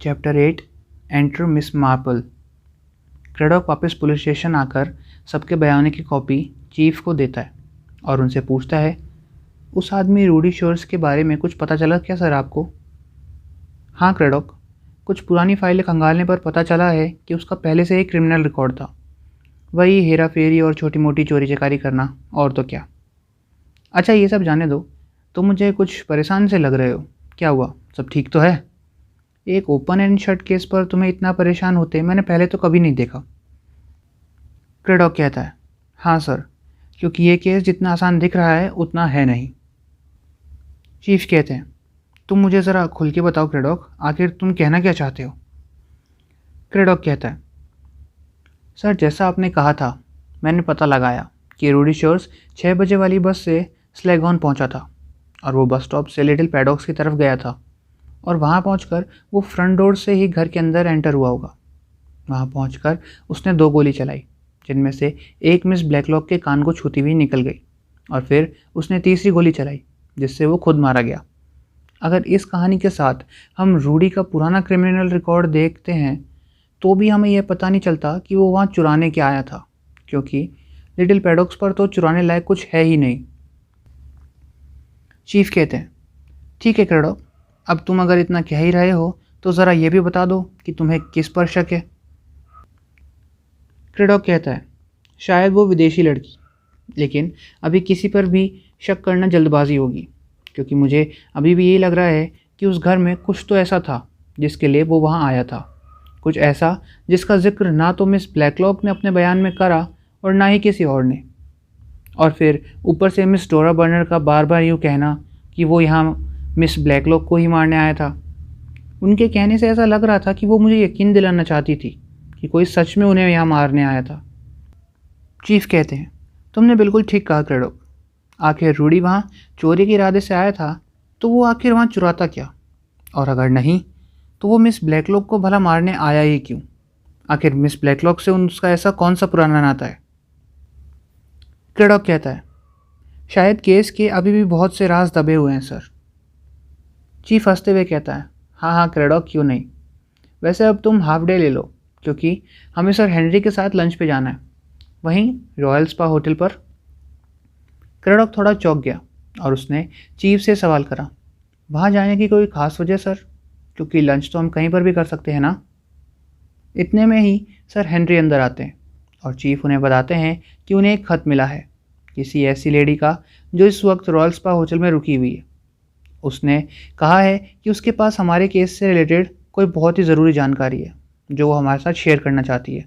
Chapter 8 enter Miss Marple. Craddock वापस police station आकर सबके बयानों की कॉपी चीफ को देता है और उनसे पूछता है, उस आदमी रूडी शोर्स के बारे में कुछ पता चला क्या सर आपको? हाँ क्रेडॉक, कुछ पुरानी फाइलें खंगालने पर पता चला है कि उसका पहले से ही क्रिमिनल रिकॉर्ड था। वही हेरा फेरी और छोटी मोटी चोरी चकारी करना, और तो क्या। अच्छा ये सब जाने दो, तुम मुझे कुछ परेशान से लग रहे हो। क्या हुआ, सब ठीक तो है? एक ओपन एंड शट केस पर तुम्हें इतना परेशान होते मैंने पहले तो कभी नहीं देखा। क्रेडॉक कहता है, हाँ सर, क्योंकि ये केस जितना आसान दिख रहा है उतना है नहीं। चीफ कहते हैं, तुम मुझे ज़रा खुल के बताओ क्रेडॉक, आखिर तुम कहना क्या चाहते हो? क्रेडॉक कहता है, सर जैसा आपने कहा था, मैंने पता लगाया कि रूडी शोर्स 6 बजे वाली बस से स्लैगॉन पहुंचा था और वो बस स्टॉप से लिटिल पैडॉक्स की तरफ गया था और वहाँ पहुंचकर वो फ्रंट डोर से ही घर के अंदर एंटर हुआ होगा। वहाँ पहुंचकर उसने 2 गोली चलाई, जिनमें से एक मिस ब्लैकलॉक के कान को छूती हुई निकल गई और फिर उसने तीसरी गोली चलाई जिससे वो खुद मारा गया। अगर इस कहानी के साथ हम रूडी का पुराना क्रिमिनल रिकॉर्ड देखते हैं तो भी हमें यह पता नहीं चलता कि वो वहाँ चुराने क्या आया था, क्योंकि लिटिल पैडॉक्स पर तो चुराने लायक कुछ है ही नहीं। चीफ कहते हैं, ठीक है क्रेडॉक, अब तुम अगर इतना कह ही रहे हो तो ज़रा ये भी बता दो कि तुम्हें किस पर शक है? क्रेडॉक कहता है, शायद वो विदेशी लड़की, लेकिन अभी किसी पर भी शक करना जल्दबाजी होगी, क्योंकि मुझे अभी भी यही लग रहा है कि उस घर में कुछ तो ऐसा था जिसके लिए वो वहाँ आया था, कुछ ऐसा जिसका जिक्र ना तो मिस ब्लैकलॉक ने अपने बयान में करा और ना ही किसी और ने। और फिर ऊपर से मिस डोरा बर्नर का बार बार यूँ कहना कि वो यहाँ मिस ब्लैकलॉक को ही मारने आया था। उनके कहने से ऐसा लग रहा था कि वो मुझे यकीन दिलाना चाहती थी कि कोई सच में उन्हें यहाँ मारने आया था। चीफ कहते हैं, तुमने बिल्कुल ठीक कहा क्रेडॉक, आखिर रूडी वहाँ चोरी के इरादे से आया था तो वो आखिर वहाँ चुराता क्या? और अगर नहीं तो वो मिस ब्लैकलॉक को भला मारने आया ही क्यों? आखिर मिस ब्लैकलॉक से उसका ऐसा कौन सा पुराना नाता है? क्रेडॉक कहता है, शायद केस के अभी भी बहुत से राज दबे हुए हैं सर। चीफ हंसते हुए कहता है, हाँ क्रेडॉक, क्यों नहीं। वैसे अब तुम हाफ डे ले लो, क्योंकि हमें सर हेनरी के साथ लंच पे जाना है, वहीं रॉयल स्पा होटल पर। क्रेडॉक थोड़ा चौंक गया और उसने चीफ से सवाल करा, वहाँ जाने की कोई ख़ास वजह सर? क्योंकि लंच तो हम कहीं पर भी कर सकते हैं ना। इतने में ही सर हेनरी अंदर आते हैं और चीफ उन्हें बताते हैं कि उन्हें एक ख़त मिला है किसी ऐसी लेडी का जो इस वक्त रॉयल स्पा होटल में रुकी हुई है। उसने कहा है कि उसके पास हमारे केस से रिलेटेड कोई बहुत ही ज़रूरी जानकारी है जो वो हमारे साथ शेयर करना चाहती है।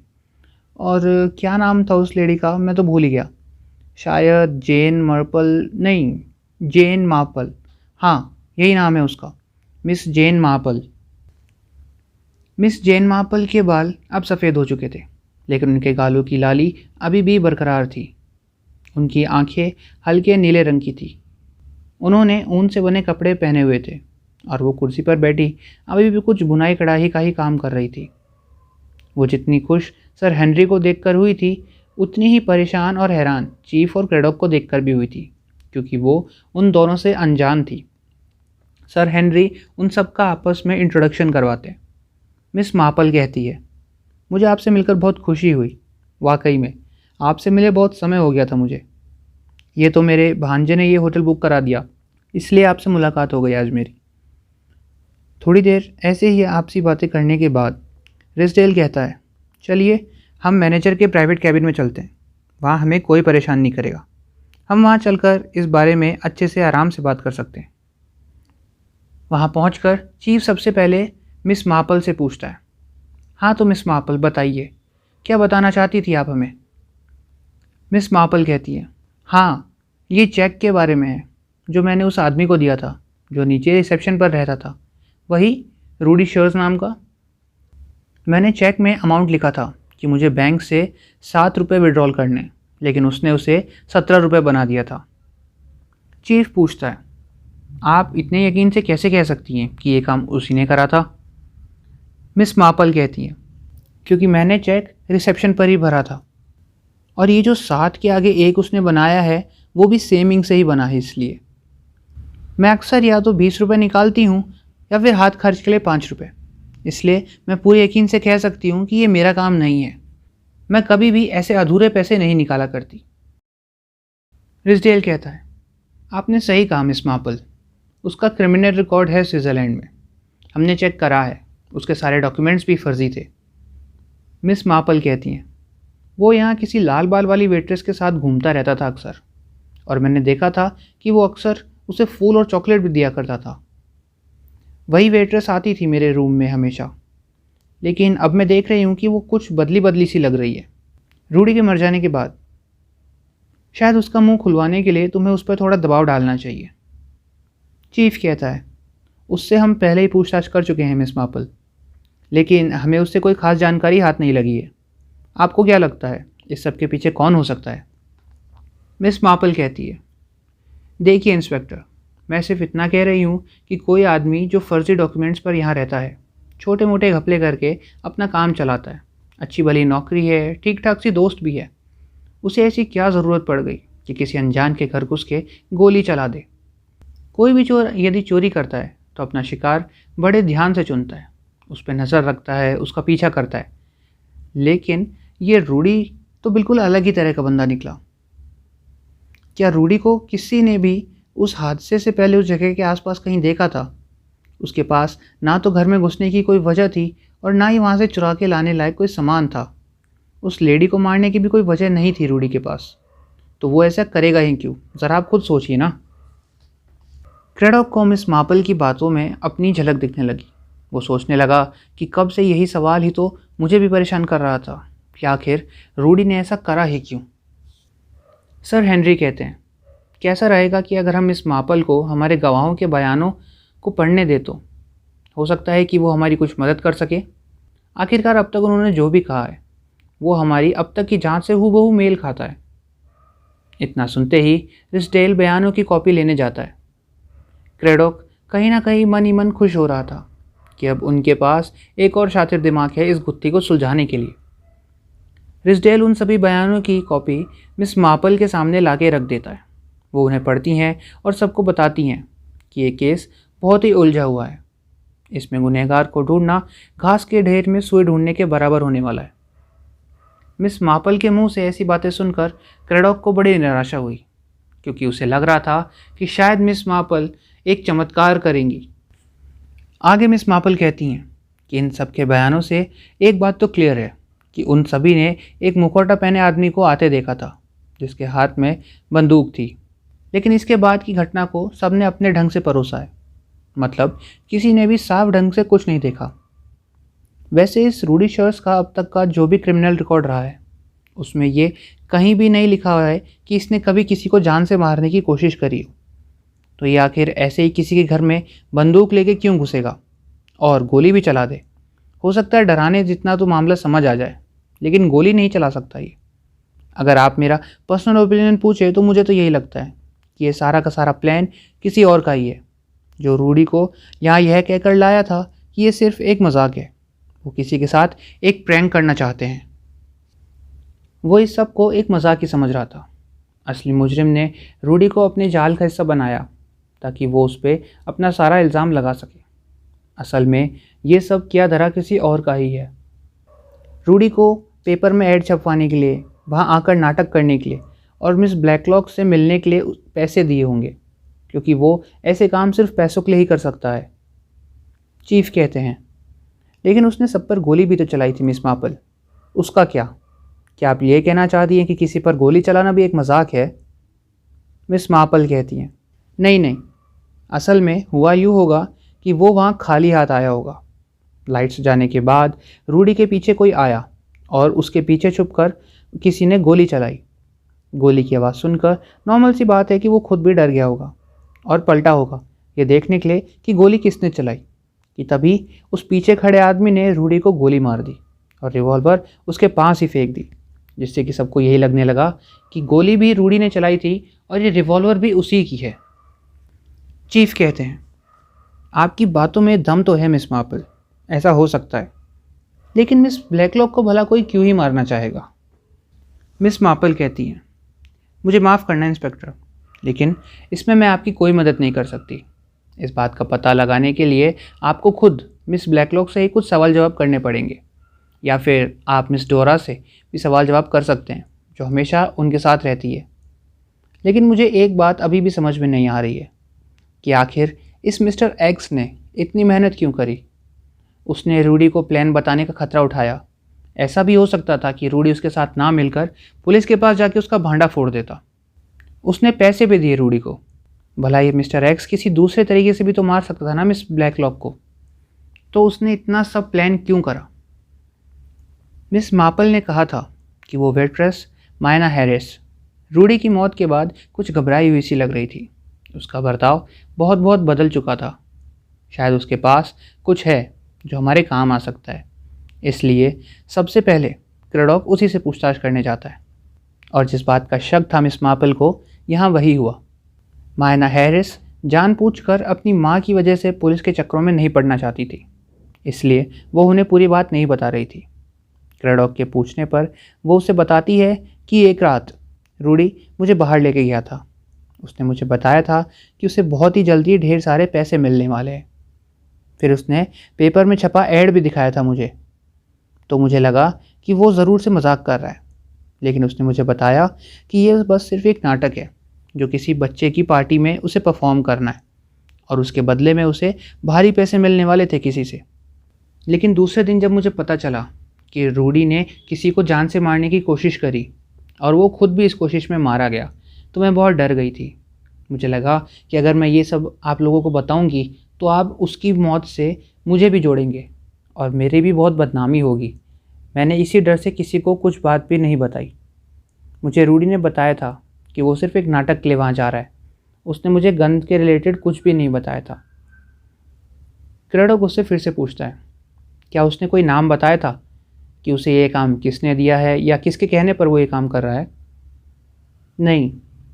और क्या नाम था उस लेडी का, मैं तो भूल ही गया। शायद जेन मर्पल, नहीं जेन मार्पल, हाँ यही नाम है उसका, मिस जेन मार्पल। मिस जेन मार्पल के बाल अब सफ़ेद हो चुके थे, लेकिन उनके गालों की लाली अभी भी बरकरार थी। उनकी आंखें हल्के नीले रंग की थी। उन्होंने ऊन से बने कपड़े पहने हुए थे और वो कुर्सी पर बैठी अभी भी कुछ बुनाई कढ़ाई का ही काम कर रही थी। वो जितनी खुश सर हेनरी को देखकर हुई थी, उतनी ही परेशान और हैरान चीफ और क्रेडॉक को देखकर भी हुई थी, क्योंकि वो उन दोनों से अनजान थी। सर हेनरी उन सब का आपस में इंट्रोडक्शन करवाते। मिस मार्पल कहती है, मुझे आपसे मिलकर बहुत खुशी हुई, वाकई में आपसे मिले बहुत समय हो गया था मुझे। ये तो मेरे भांजे ने ये होटल बुक करा दिया, इसलिए आपसे मुलाकात हो गई आज मेरी। थोड़ी देर ऐसे ही आपसी बातें करने के बाद रिसडेल कहता है, चलिए हम मैनेजर के प्राइवेट कैबिन में चलते हैं, वहाँ हमें कोई परेशान नहीं करेगा। हम वहाँ चलकर इस बारे में अच्छे से आराम से बात कर सकते हैं। वहाँ पहुँचकर चीफ सबसे पहले मिस मार्पल से पूछता है, हाँ तो मिस मार्पल बताइए, क्या बताना चाहती थी आप हमें? मिस मार्पल कहती है, हाँ ये चेक के बारे में है जो मैंने उस आदमी को दिया था जो नीचे रिसेप्शन पर रहता था, वही रूडी शोर्स नाम का। मैंने चेक में अमाउंट लिखा था कि मुझे बैंक से 7 रुपये विड्रॉल करने, लेकिन उसने उसे 17 रुपये बना दिया था। चीफ पूछता है, आप इतने यकीन से कैसे कह सकती हैं कि ये काम उसी ने करा था? मिस मार्पल कहती है, क्योंकि मैंने चेक रिसेप्शन पर ही भरा था और ये जो 7 के आगे एक उसने बनाया है वो भी सेम इंक से ही बना है, इसलिए मैं अक्सर या तो 20 रुपये निकालती हूँ या फिर हाथ खर्च के लिए 5 रुपये। इसलिए मैं पूरे यकीन से कह सकती हूँ कि ये मेरा काम नहीं है। मैं कभी भी ऐसे अधूरे पैसे नहीं निकाला करती। रिजडेल कहता है, आपने सही कहा मिस मार्पल। उसका क्रिमिनल रिकॉर्ड है स्विट्ज़रलैंड में। हमने चेक करा है, उसके सारे डॉक्यूमेंट्स भी फर्जी थे। मिस मार्पल कहती हैं, वो यहाँ किसी लाल बाल वाली वेट्रेस के साथ घूमता रहता था अक्सर, और मैंने देखा था कि वो अक्सर उसे फूल और चॉकलेट भी दिया करता था। वही वेट्रेस आती थी मेरे रूम में हमेशा, लेकिन अब मैं देख रही हूँ कि वो कुछ बदली बदली सी लग रही है। रूडी के मर जाने के बाद शायद उसका मुंह खुलवाने के लिए तुम्हें उस पर थोड़ा दबाव डालना चाहिए। चीफ कहता है, उससे हम पहले ही पूछताछ कर चुके हैं मिस मार्पल, लेकिन हमें उससे कोई ख़ास जानकारी हाथ नहीं लगी है। आपको क्या लगता है इस सब के पीछे कौन हो सकता है? मिस मार्पल कहती है, देखिए इंस्पेक्टर, मैं सिर्फ इतना कह रही हूँ कि कोई आदमी जो फर्जी डॉक्यूमेंट्स पर यहाँ रहता है, छोटे मोटे घपले करके अपना काम चलाता है, अच्छी भली नौकरी है, ठीक ठाक सी दोस्त भी है, उसे ऐसी क्या ज़रूरत पड़ गई कि किसी अनजान के घर घुस के गोली चला दे? कोई भी चोर यदि चोरी करता है तो अपना शिकार बड़े ध्यान से चुनता है, उस पर नज़र रखता है, उसका पीछा करता है। लेकिन ये रूडी तो बिल्कुल अलग ही तरह का बंदा निकला। क्या रूडी को किसी ने भी उस हादसे से पहले उस जगह के आसपास कहीं देखा था? उसके पास ना तो घर में घुसने की कोई वजह थी और ना ही वहाँ से चुरा के लाने लायक कोई सामान था। उस लेडी को मारने की भी कोई वजह नहीं थी रूडी के पास, तो वो ऐसा करेगा ही क्यों? ज़रा आप खुद सोचिए ना। क्रेडॉक को मिस मार्पल की बातों में अपनी झलक दिखने लगी। वो सोचने लगा कि कब से यही सवाल ही तो मुझे भी परेशान कर रहा था कि आखिर रूडी ने ऐसा करा ही क्यों। सर हेनरी कहते हैं, कैसा रहेगा कि अगर हम मिस मार्पल को हमारे गवाहों के बयानों को पढ़ने दें तो हो सकता है कि वो हमारी कुछ मदद कर सके। आखिरकार अब तक उन्होंने जो भी कहा है वो हमारी अब तक की जांच से हूबहू मेल खाता है। इतना सुनते ही रिजडेल बयानों की कॉपी लेने जाता है। क्रेडॉक कहीं ना कहीं मन ही मन खुश हो रहा था कि अब उनके पास एक और शातिर दिमाग है इस गुत्थी को सुलझाने के लिए। रिजडेल उन सभी बयानों की कॉपी मिस मार्पल के सामने लाके रख देता है। वो उन्हें पढ़ती हैं और सबको बताती हैं कि ये केस बहुत ही उलझा हुआ है। इसमें गुनहगार को ढूंढना घास के ढेर में सुई ढूंढने के बराबर होने वाला है। मिस मार्पल के मुंह से ऐसी बातें सुनकर क्रेडॉक को बड़ी निराशा हुई, क्योंकि उसे लग रहा था कि शायद मिस मार्पल एक चमत्कार करेंगी। आगे मिस मार्पल कहती हैं कि इन सब के बयानों से एक बात तो क्लियर है कि उन सभी ने एक मुखौटा पहने आदमी को आते देखा था जिसके हाथ में बंदूक थी। लेकिन इसके बाद की घटना को सबने अपने ढंग से परोसा है, मतलब किसी ने भी साफ ढंग से कुछ नहीं देखा। वैसे इस रूडी शर्ट्स का अब तक का जो भी क्रिमिनल रिकॉर्ड रहा है उसमें ये कहीं भी नहीं लिखा हुआ है कि इसने कभी किसी को जान से मारने की कोशिश करी हो। तो ये आखिर ऐसे ही किसी के घर में बंदूक लेके क्यों घुसेगा और गोली भी चला दे? हो सकता है डराने जितना तो मामला समझ आ जाए, लेकिन गोली नहीं चला सकता ये। अगर आप मेरा पर्सनल ओपिनियन पूछे तो मुझे तो यही लगता है कि ये सारा का सारा प्लान किसी और का ही है, जो रूडी को यहाँ यह कहकर लाया था कि ये सिर्फ एक मजाक है। वो किसी के साथ एक प्रैंक करना चाहते हैं। वो इस सब को एक मजाक ही समझ रहा था। असली मुजरिम ने रूडी को अपने जाल का हिस्सा बनाया ताकि वो उस पर अपना सारा इल्ज़ाम लगा सके। असल में ये सब किया धरा किसी और का ही है। रूडी को पेपर में ऐड छपवाने के लिए, वहाँ आकर नाटक करने के लिए और मिस ब्लैकलॉक से मिलने के लिए पैसे दिए होंगे, क्योंकि वो ऐसे काम सिर्फ पैसों के लिए ही कर सकता है। चीफ कहते हैं, लेकिन उसने सब पर गोली भी तो चलाई थी मिस मार्पल, उसका क्या? क्या आप ये कहना चाहती हैं कि किसी पर गोली चलाना भी एक मजाक है? मिस मार्पल कहती हैं, नहीं नहीं, असल में हुआ यूँ होगा कि वो वहाँ खाली हाथ आया होगा। लाइट्स जाने के बाद रूडी के पीछे कोई आया और उसके पीछे छुपकर किसी ने गोली चलाई। गोली की आवाज़ सुनकर नॉर्मल सी बात है कि वो खुद भी डर गया होगा और पलटा होगा ये देखने के लिए कि गोली किसने चलाई, कि तभी उस पीछे खड़े आदमी ने रूडी को गोली मार दी और रिवॉल्वर उसके पास ही फेंक दी, जिससे कि सबको यही लगने लगा कि गोली भी रूडी ने चलाई थी और ये रिवॉल्वर भी उसी की है। चीफ कहते हैं, आपकी बातों में दम तो है मिस मार्पल, ऐसा हो सकता है, लेकिन मिस ब्लैकलॉक को भला कोई क्यों ही मारना चाहेगा? मिस मार्पल कहती हैं, मुझे माफ़ करना इंस्पेक्टर, लेकिन इसमें मैं आपकी कोई मदद नहीं कर सकती। इस बात का पता लगाने के लिए आपको खुद मिस ब्लैकलॉक से ही कुछ सवाल जवाब करने पड़ेंगे, या फिर आप मिस डोरा से भी सवाल जवाब कर सकते हैं, जो हमेशा उनके साथ रहती है। लेकिन मुझे एक बात अभी भी समझ में नहीं आ रही है कि आखिर इस मिस्टर एक्स ने इतनी मेहनत क्यों करी। उसने रूडी को प्लान बताने का खतरा उठाया। ऐसा भी हो सकता था कि रूडी उसके साथ ना मिलकर पुलिस के पास जाके उसका भांडा फोड़ देता। उसने पैसे भी दिए रूडी को। भला ये मिस्टर एक्स किसी दूसरे तरीके से भी तो मार सकता था ना मिस ब्लैकलॉक को। तो उसने इतना सब प्लान क्यों करा। मिस मार्पल ने कहा था कि वो वेट्रेस मायना हैरिस रूडी की मौत के बाद कुछ घबराई हुई सी लग रही थी। उसका बर्ताव बहुत बहुत बदल चुका था। शायद उसके पास कुछ है जो हमारे काम आ सकता है। इसलिए सबसे पहले क्रेडॉक उसी से पूछताछ करने जाता है। और जिस बात का शक था मिस मार्पल को, यहाँ वही हुआ। मायना हैरिस जानबूझकर अपनी माँ की वजह से पुलिस के चक्करों में नहीं पड़ना चाहती थी, इसलिए वो उन्हें पूरी बात नहीं बता रही थी। क्रेडॉक के पूछने पर वो उसे बताती है कि एक रात रूडी मुझे बाहर लेके गया था। उसने मुझे बताया था कि उसे बहुत ही जल्दी ढेर सारे पैसे मिलने वाले हैं। फिर उसने पेपर में छपा ऐड भी दिखाया था मुझे, तो मुझे लगा कि वो ज़रूर से मजाक कर रहा है। लेकिन उसने मुझे बताया कि ये बस सिर्फ एक नाटक है जो किसी बच्चे की पार्टी में उसे परफॉर्म करना है, और उसके बदले में उसे भारी पैसे मिलने वाले थे किसी से। लेकिन दूसरे दिन जब मुझे पता चला कि रूडी ने किसी को जान से मारने की कोशिश करी और वो खुद भी इस कोशिश में मारा गया, तो मैं बहुत डर गई थी। मुझे लगा कि अगर मैं ये सब आप लोगों को बताऊंगी तो आप उसकी मौत से मुझे भी जोड़ेंगे और मेरी भी बहुत बदनामी होगी। मैंने इसी डर से किसी को कुछ बात भी नहीं बताई। मुझे रूडी ने बताया था कि वो सिर्फ एक नाटक के लिए वहाँ जा रहा है। उसने मुझे गन के रिलेटेड कुछ भी नहीं बताया था। क्रेडॉक उससे फिर से पूछता है, क्या उसने कोई नाम बताया था कि उसे ये काम किसने दिया है या किसके कहने पर वो ये काम कर रहा है? नहीं,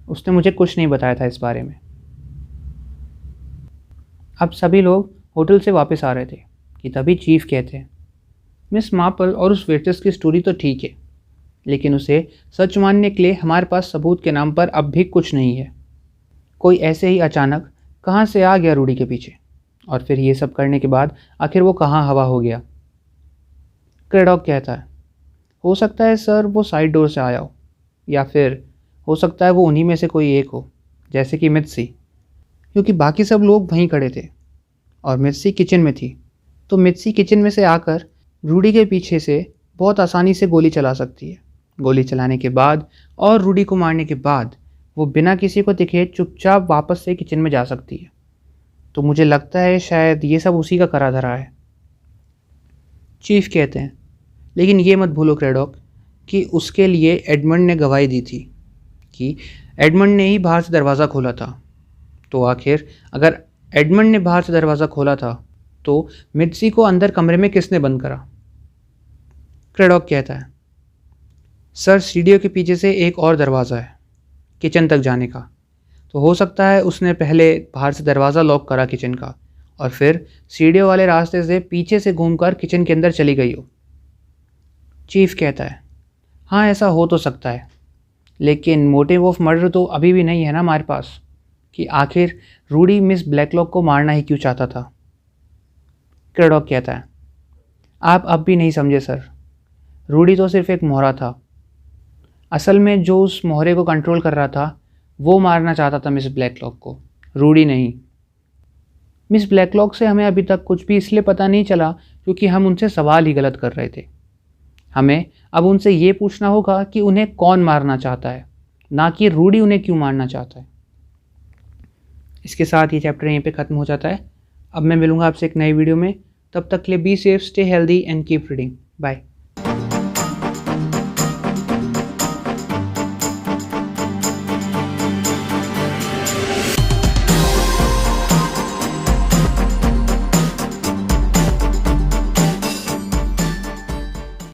उसने मुझे कुछ नहीं बताया था इस बारे में। अब सभी लोग होटल से वापस आ रहे थे कि तभी चीफ कहते हैं, मिस मार्पल और उस वेट्रेस की स्टोरी तो ठीक है, लेकिन उसे सच मानने के लिए हमारे पास सबूत के नाम पर अब भी कुछ नहीं है। कोई ऐसे ही अचानक कहाँ से आ गया रूडी के पीछे, और फिर ये सब करने के बाद आखिर वो कहाँ हवा हो गया। क्रेडॉक कहता है, हो सकता है सर वो साइड डोर से आया हो, या फिर हो सकता है वो उन्हीं में से कोई एक हो, जैसे कि मित्सी, क्योंकि बाकी सब लोग वहीं खड़े थे और मित्सी किचन में थी। तो मित्सी किचन में से आकर रूडी के पीछे से बहुत आसानी से गोली चला सकती है। गोली चलाने के बाद और रूडी को मारने के बाद वो बिना किसी को दिखे चुपचाप वापस से किचन में जा सकती है। तो मुझे लगता है शायद ये सब उसी का करा धरा है। चीफ कहते हैं, लेकिन ये मत भूलो क्रेडॉक कि उसके लिए एडमंड ने गवाही दी थी कि एडमंड ने ही बाहर से दरवाज़ा खोला था। तो आखिर अगर एडमंड ने बाहर से दरवाज़ा खोला था तो मित्सी को अंदर कमरे में किसने बंद करा? क्रेडॉक कहता है, सर सीढ़ियों के पीछे से एक और दरवाज़ा है किचन तक जाने का। तो हो सकता है उसने पहले बाहर से दरवाज़ा लॉक करा किचन का और फिर सीढ़ियों वाले रास्ते से पीछे से घूमकर किचन के अंदर चली गई हो। चीफ कहता है, हाँ ऐसा हो तो सकता है, लेकिन मोटिव ऑफ मर्डर तो अभी भी नहीं है ना हमारे पास कि आखिर रूडी मिस ब्लैकलॉक को मारना ही क्यों चाहता था। क्रेडॉक कहता है, आप अब भी नहीं समझे सर, रूडी तो सिर्फ एक मोहरा था। असल में जो उस मोहरे को कंट्रोल कर रहा था वो मारना चाहता था मिस ब्लैकलॉक को, रूडी नहीं। मिस ब्लैकलॉक से हमें अभी तक कुछ भी इसलिए पता नहीं चला क्योंकि हम उनसे सवाल ही गलत कर रहे थे। हमें अब उनसे ये पूछना होगा कि उन्हें कौन मारना चाहता है, ना कि रूडी उन्हें क्यों मारना चाहता है। इसके साथ ये चैप्टर यहीं पे ख़त्म हो जाता है। अब मैं मिलूँगा आपसे एक नई वीडियो में। तब तक के लिए be safe, stay healthy and keep reading. Bye.